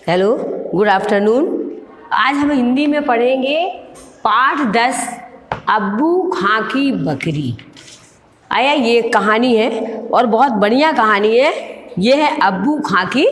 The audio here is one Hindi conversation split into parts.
Hello, good afternoon. आज हम हिंदी में पढ़ेंगे पाठ 10 अब्बू खां की बकरी। आया, ये कहानी है और बहुत बढ़िया कहानी है। ये है अब्बू खां की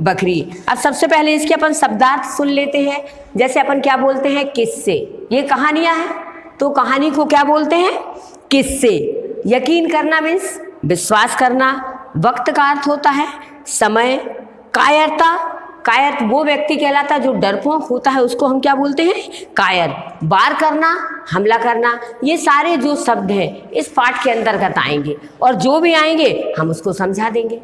बकरी। अब सबसे पहले इसके अपन शब्दार्थ सुन लेते हैं। जैसे अपन क्या बोलते हैं, किस्से। ये कहानियां हैं तो कहानी को क्या बोलते हैं, किस्से। यकीन करना मीन्स विश्वास करना। वक्त का अर्थ होता है समय। कायरता, कायर वो व्यक्ति कहलाता है जो डरपोक होता है, उसको हम क्या बोलते हैं, कायर। वार करना, हमला करना। ये सारे जो शब्द हैं इस पाठ के अंतर्गत आएंगे और जो भी आएंगे हम उसको समझा देंगे।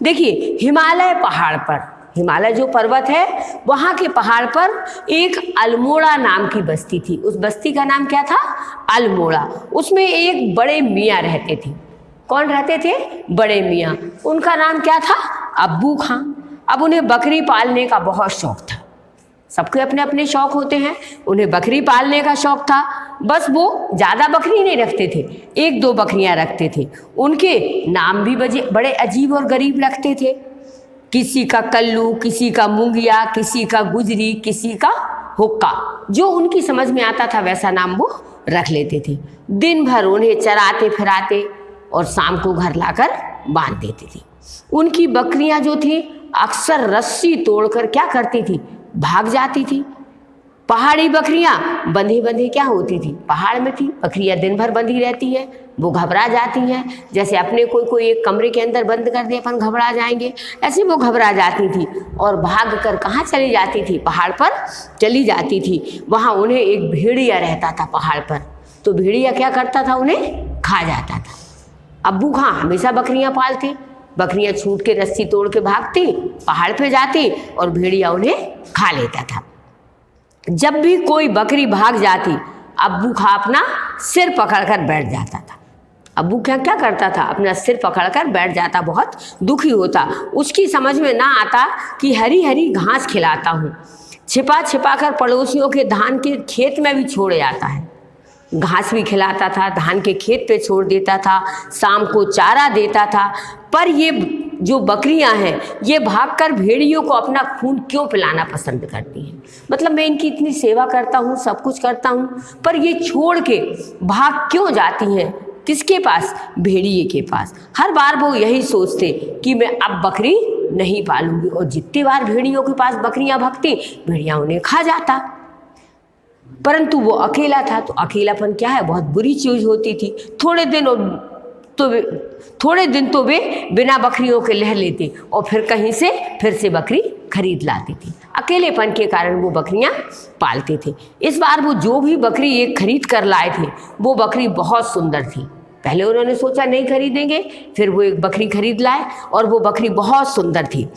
देखिए, हिमालय पहाड़ पर, हिमालय जो पर्वत है वहाँ के पहाड़ पर एक अल्मोड़ा नाम की बस्ती थी। उस बस्ती का नाम क्या था, अल्मोड़ा। उसमें एक बड़े मियाँ रहते थे। कौन रहते थे, बड़े मियाँ। उनका नाम क्या था, अब्बू खां। अब उन्हें बकरी पालने का बहुत शौक था। सबके अपने अपने शौक होते हैं। उन्हें बकरी पालने का शौक था। बस वो ज़्यादा बकरी नहीं रखते थे, 1-2 बकरियां रखते थे। उनके नाम भी बड़े अजीब और गरीब लगते थे। किसी का कल्लू, किसी का मूंगिया, किसी का गुजरी, किसी का हुक्का। जो उनकी समझ में आता था वैसा नाम वो रख लेते थे। दिन भर उन्हें चराते फिराते और शाम को घर लाकर बांध देते थे। उनकी बकरियां जो थी अक्सर रस्सी तोड़कर क्या करती थी, भाग जाती थी। पहाड़ी बकरियां बंधी बंधी क्या होती थी, पहाड़ में थी। बकरियां दिन भर बंधी रहती है, वो घबरा जाती हैं। जैसे अपने कोई एक कमरे के अंदर बंद कर दे, अपन घबरा जाएंगे, ऐसे वो घबरा जाती थी और भाग कर कहाँ चली जाती थी, पहाड़ पर चली जाती थी। वहाँ उन्हें एक भेड़िया रहता था पहाड़ पर, तो भेड़िया क्या करता था, उन्हें खा जाता था। अब्बू खां हमेशा बकरियां पालते। बकरियां छूट के रस्सी तोड़ के भागती, पहाड़ पे जाती और भेड़िया उन्हें खा लेता था। जब भी कोई बकरी भाग जाती, अब्बू खां अपना सिर पकड़कर बैठ जाता था। अब्बू खां क्या करता था, अपना सिर पकड़कर बैठ जाता, बहुत दुखी होता। उसकी समझ में ना आता कि हरी हरी घास खिलाता हूँ, छिपा छिपा कर पड़ोसियों के धान के खेत में भी छोड़ जाता है। घास भी खिलाता था, धान के खेत पे छोड़ देता था, शाम को चारा देता था। पर ये जो बकरियां हैं ये भागकर भेड़ियों को अपना खून क्यों पिलाना पसंद करती हैं। मतलब मैं इनकी इतनी सेवा करता हूँ, सब कुछ करता हूँ, पर ये छोड़ के भाग क्यों जाती हैं, किसके पास, भेड़िए के पास। हर बार वो यही सोचते कि मैं अब बकरी नहीं पालूंगी। और जितनी बार भेड़ियों के पास बकरियां भागती, भेड़िया उन्हें खा जाता। परंतु वो अकेला था, तो अकेलापन क्या है, बहुत बुरी चीज होती थी। थोड़े दिन तो वे बिना बकरियों के रह लेते और फिर कहीं से फिर से बकरी खरीद लाती थी। अकेलेपन के कारण वो बकरियां पालते थे। इस बार वो जो भी बकरी एक खरीद कर लाए थे, वो बकरी बहुत सुंदर थी। पहले उन्होंने सोचा नहीं खरीदेंगे, फिर वो एक बकरी खरीद लाए और वो बकरी बहुत सुंदर थी।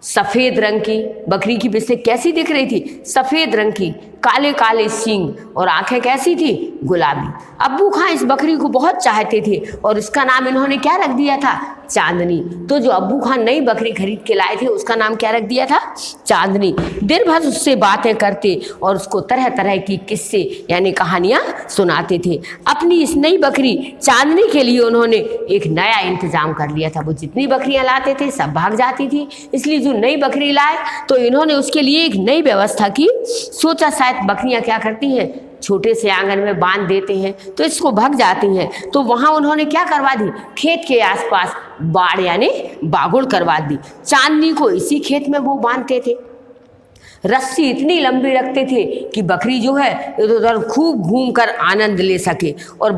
सफ़ेद रंग की बकरी की वैसे कैसी दिख रही थी, सफ़ेद रंग की, काले काले सींग और आंखें कैसी थी, गुलाबी। अब्बू खां इस बकरी को बहुत चाहते थे और इसका नाम इन्होंने क्या रख दिया था, चांदनी। तो जो अब्बू खां नई बकरी खरीद के लाए थे उसका नाम क्या रख दिया था, चांदनी। दिन भर उससे बातें करते और उसको तरह तरह की किस्से यानी कहानियाँ सुनाते थे। अपनी इस नई बकरी चांदनी के लिए उन्होंने एक नया इंतजाम कर लिया था। वो जितनी बकरियाँ लाते थे सब भाग जाती थी, इसलिए जो नई बकरी लाए तो इन्होंने उसके लिए एक नई व्यवस्था की। सोचा शायद बकरियां क्या करती हैं, छोटे से आंगन में बांध देते हैं तो इसको भाग जाती हैं। तो वहां उन्होंने क्या करवा दी, खेत के आसपास बाड़ यानी बागुड़ करवा दी। चांदनी को इसी खेत में वो बांधते थे। रस्सी इतनी लंबी रखते थे कि बकरी जो है इधर उधर खूब घूमकर आनंद ले सके। और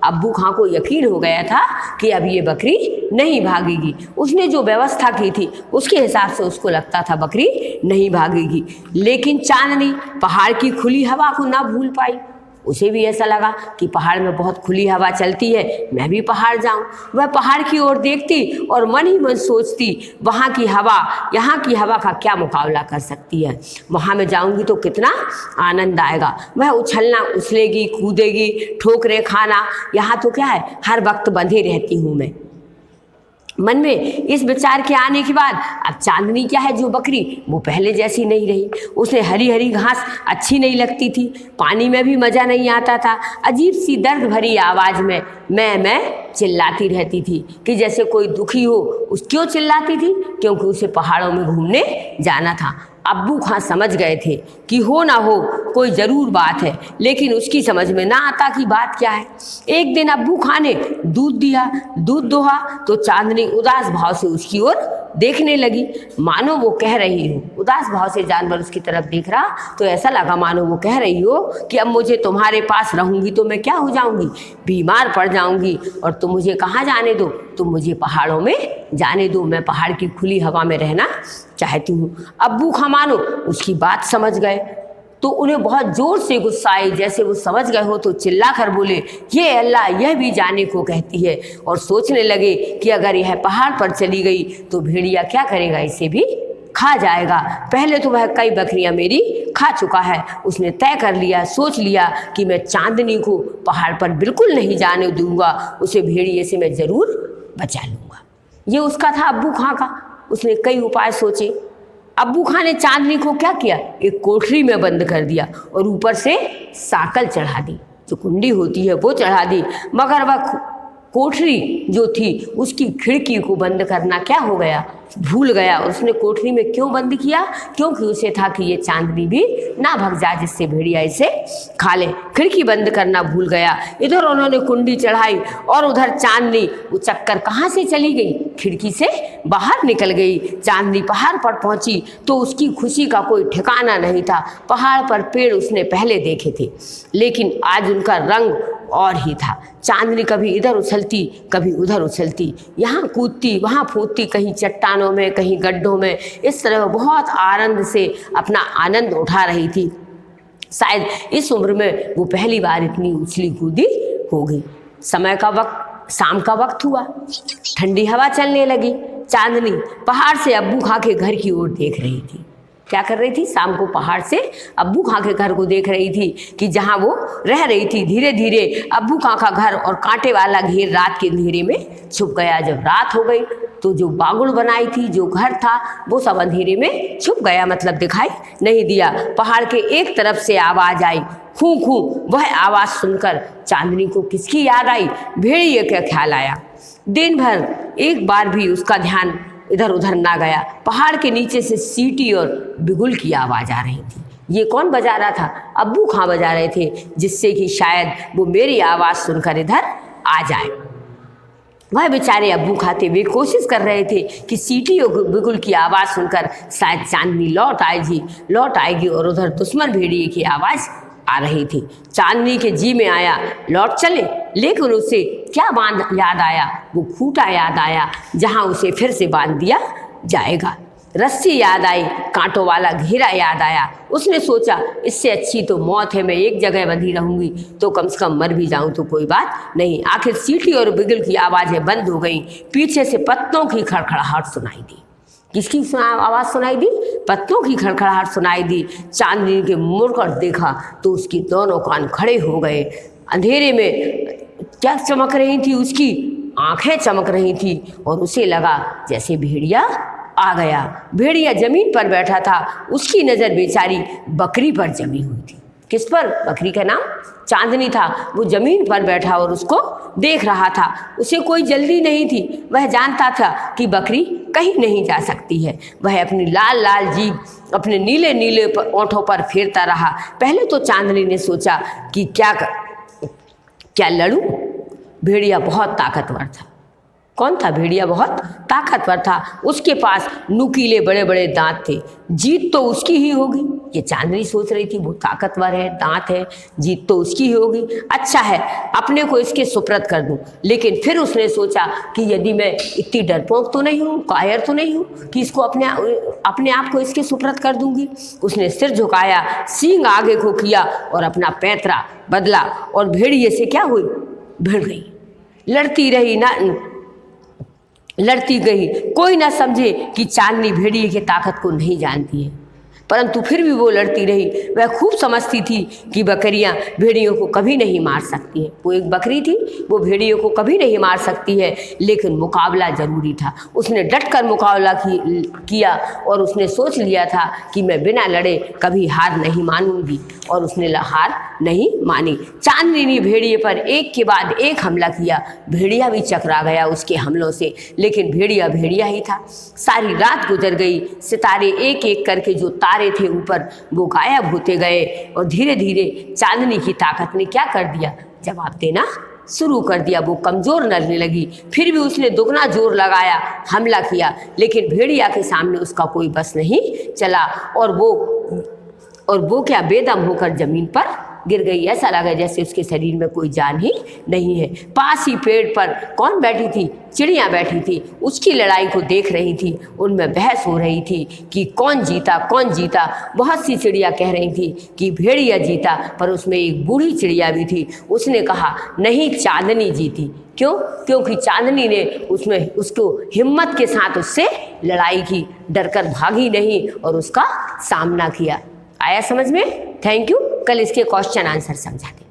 अब्बू खां को यकीन हो गया था कि अब ये बकरी नहीं भागेगी। उसने जो व्यवस्था की थी उसके हिसाब से उसको लगता था बकरी नहीं भागेगी। लेकिन चांदनी पहाड़ की खुली हवा को ना भूल पाई। उसे भी ऐसा लगा कि पहाड़ में बहुत खुली हवा चलती है, मैं भी पहाड़ जाऊं। वह पहाड़ की ओर देखती और मन ही मन सोचती, वहाँ की हवा यहाँ की हवा का क्या मुकाबला कर सकती है। वहाँ मैं जाऊंगी तो कितना आनंद आएगा। वह उछलना, उछलेगी, कूदेगी, ठोकरें खाना, यहाँ तो क्या है, हर वक्त बंधे रहती हूँ मैं। मन में इस विचार के आने के बाद अब चांदनी क्या है, जो बकरी वो पहले जैसी नहीं रही। उसे हरी हरी घास अच्छी नहीं लगती थी, पानी में भी मज़ा नहीं आता था। अजीब सी दर्द भरी आवाज़ में मैं चिल्लाती रहती थी कि जैसे कोई दुखी हो। क्यों चिल्लाती थी, क्योंकि उसे पहाड़ों में घूमने जाना था। अब्बू खां समझ गए थे कि हो ना हो कोई ज़रूर बात है, लेकिन उसकी समझ में ना आता कि बात क्या है। एक दिन अब्बू खां ने दूध दोहा तो चांदनी उदास भाव से उसकी ओर देखने लगी, मानो वो कह रही हो। उदास भाव से जानवर उसकी तरफ देख रहा तो ऐसा लगा मानो वो कह रही हो कि अब मुझे तुम्हारे पास रहूंगी तो मैं क्या हो जाऊंगी, बीमार पड़ जाऊंगी, और तुम मुझे कहाँ जाने दो, तुम मुझे पहाड़ों में जाने दो, मैं पहाड़ की खुली हवा में रहना चाहती हूँ। अब्बू खां मानो उसकी बात समझ गए तो उन्हें बहुत जोर से गुस्सा आई। जैसे वो समझ गए हो तो चिल्ला कर बोले, ये अल्लाह यह भी जाने को कहती है। और सोचने लगे कि अगर यह पहाड़ पर चली गई तो भेड़िया क्या करेगा, इसे भी खा जाएगा। पहले तो वह कई बकरियां मेरी खा चुका है। उसने तय कर लिया, सोच लिया कि मैं चांदनी को पहाड़ पर बिल्कुल नहीं जाने दूंगा, उसे भेड़िए से मैं ज़रूर बचा लूँगा। ये उसका था अब्बू खां का। उसने कई उपाय सोचे। अब्बू खां ने चांदनी को क्या किया, एक कोठरी में बंद कर दिया और ऊपर से साकल चढ़ा दी, जो कुंडी होती है वो चढ़ा दी। मगर वह कोठरी जो थी उसकी खिड़की को बंद करना क्या हो गया, भूल गया। और उसने कोठरी में क्यों बंद किया, क्योंकि उसे था कि ये चांदनी भी ना भग जाए जिससे भेड़िया इसे खा ले। खिड़की बंद करना भूल गया। इधर उन्होंने कुंडी चढ़ाई और उधर चांदनी वो चक्कर कहाँ से चली गई, खिड़की से बाहर निकल गई। चांदनी पहाड़ पर पहुंची तो उसकी खुशी का कोई ठिकाना नहीं था। पहाड़ पर पेड़ उसने पहले देखे थे, लेकिन आज उनका रंग और ही था। चांदनी कभी इधर उछलती कभी उधर उछलती, यहाँ कूदती वहाँ फूदती, कहीं चट्टानों में कहीं गड्ढों में। इस तरह बहुत आनंद से अपना आनंद उठा रही थी। शायद इस उम्र में वो पहली बार इतनी उछली कूदी होगी। समय का वक्त, शाम का वक्त हुआ, ठंडी हवा चलने लगी। चांदनी पहाड़ से अब्बू खां के घर की ओर देख रही थी। क्या कर रही थी, शाम को पहाड़ से अब्बू खां के घर को देख रही थी कि जहां वो रह रही थी। धीरे धीरे अब्बू खां का घर और कांटे वाला घेर रात के अंधेरे में छुप गया। जब रात हो गई तो जो बागुड़ बनाई थी, जो घर था, वो सब अंधेरे में छुप गया, मतलब दिखाई नहीं दिया। पहाड़ के एक तरफ से आवाज आई, खू खू। वह आवाज़ सुनकर चांदनी को किसकी याद आई, भेड़िए का ख्याल आया। दिन भर एक बार भी उसका ध्यान इधर उधर ना गया। पहाड़ के नीचे से सीटी और बिगुल की आवाज़ आ रही थी। ये कौन बजा रहा था, अब्बू खां बजा रहे थे, जिससे कि शायद वो मेरी आवाज़ सुनकर इधर आ जाए। वह बेचारे अब्बू खाते वे कोशिश कर रहे थे कि सीटी और बिगुल की आवाज़ सुनकर शायद चांदनी लौट आएगी और उधर दुश्मन भेड़िए की आवाज़ आ रही थी। चांदनी के जी में आया लौट चले, लेकिन उसे क्या बांध याद आया, वो खूंटा याद आया जहां उसे फिर से बांध दिया जाएगा। रस्सी याद आई, कांटों वाला घेरा याद आया। उसने सोचा इससे अच्छी तो मौत है, मैं एक जगह बंधी रहूंगी तो कम से कम मर भी जाऊं तो कोई बात नहीं। आखिर सीटी और बिगुल की आवाज़ें बंद हो गई। पीछे से पत्तों की खड़खड़ाहट सुनाई दी। किसकी आवाज़ सुनाई दी, पत्तों की खड़खड़ाहट सुनाई दी। चांदनी के मुड़कर देखा तो उसकी दोनों कान खड़े हो गए। अंधेरे में क्या चमक रही थी, उसकी आंखें चमक रही थी और उसे लगा जैसे भेड़िया आ गया। भेड़िया जमीन पर बैठा था, उसकी नज़र बेचारी बकरी पर जमी हुई थी। किस पर, बकरी का नाम चांदनी था। वो जमीन पर बैठा और उसको देख रहा था। उसे कोई जल्दी नहीं थी, वह जानता था कि बकरी कहीं नहीं जा सकती है। वह अपनी लाल लाल जीभ अपने नीले नीले ओंठों पर फेरता रहा। पहले तो चांदनी ने सोचा कि क्या लड़ूं। भेड़िया बहुत ताकतवर था। कौन था, भेड़िया बहुत ताकतवर था। उसके पास नुकीले बड़े बड़े दांत थे, जीत तो उसकी ही होगी। ये चांदनी सोच रही थी, वो ताकतवर है, दांत है, जीत तो उसकी ही होगी। अच्छा है, अपने को इसके सुपुर्द कर दूं। लेकिन फिर उसने सोचा कि यदि मैं इतनी डरपोक तो नहीं हूँ, कायर तो नहीं हूँ कि इसको अपने आप को इसके सुपुर्द कर दूंगी। उसने सिर झुकाया, सींग आगे को किया और अपना पैंतरा बदला और भेड़िए से क्या हुई, भिड़ गई। लड़ती गई। कोई ना समझे कि चांदनी भेड़िए की ताकत को नहीं जानती है। परंतु फिर भी वो लड़ती रही। वह खूब समझती थी कि बकरियां भेड़ियों को कभी नहीं मार सकती हैं। वो एक बकरी थी, वो भेड़ियों को कभी नहीं मार सकती है, लेकिन मुकाबला जरूरी था। उसने डटकर मुकाबला किया और उसने सोच लिया था कि मैं बिना लड़े कभी हार नहीं मानूंगी, और उसने हार नहीं मानी। चांदनी ने भेड़िए पर एक के बाद एक हमला किया। भेड़िया भी चकरा गया उसके हमलों से, लेकिन भेड़िया भेड़िया ही था। सारी रात गुजर गई, सितारे एक एक करके जो तारे थे ऊपर वो गायब होते गए, और धीरे धीरे चांदनी की ताकत ने क्या कर दिया, जवाब देना शुरू कर दिया। वो कमज़ोर लगने लगी। फिर भी उसने दुगना जोर लगाया, हमला किया, लेकिन भेड़िया के सामने उसका कोई बस नहीं चला, और वो क्या बेदम होकर ज़मीन पर गिर गई। ऐसा लगा जैसे उसके शरीर में कोई जान ही नहीं है। पास ही पेड़ पर कौन बैठी थी, चिड़ियाँ बैठी थी, उसकी लड़ाई को देख रही थी। उनमें बहस हो रही थी कि कौन जीता कौन जीता। बहुत सी चिड़िया कह रही थी कि भेड़िया जीता, पर उसमें एक बूढ़ी चिड़िया भी थी। उसने कहा नहीं, चांदनी जीती। क्यों? क्योंकि चांदनी ने उसको हिम्मत के साथ उससे लड़ाई की, डरकर भागी नहीं और उसका सामना किया। आया समझ में? Thank you. कल इसके क्वेश्चन आंसर समझाते।